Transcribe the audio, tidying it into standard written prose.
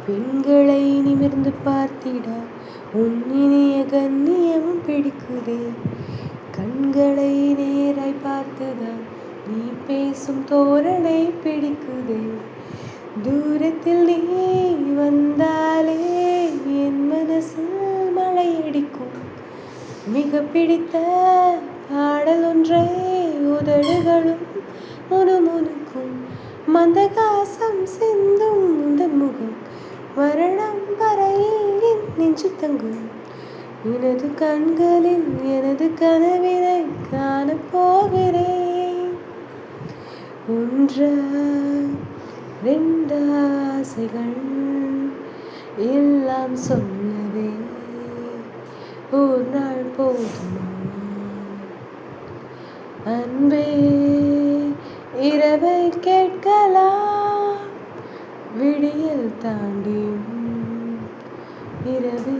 பெண்களை நிமிர்ந்து பார்த்திட உன் இனிய கண்ணியமும் பிடிக்குதே. கண்களை நேராய் பார்த்துதான் நீ பேசும் தோரணை பிடிக்குதே. தூரத்தில் நீ வந்தாலே என் மனசில் மழையடிக்கும். மிக பிடித்த பாடல் ஒன்றை உதடுகளும் முணுமுணுக்கும். மந்தகாசம் சிந்தும் உந்தன் முகம் மரணம் வரையில் என் நெஞ்சில் தங்கும். எனது கண்களில் எனது கனவினை காணப்போகிறேன். ஒன்றா ரெண்டாசைகள் எல்லாம் சொல்லவே ஒரு நாள் போதுமா? அன்பே இரவை கேட்கலாம், விடியல் தாண்டியும் இரவு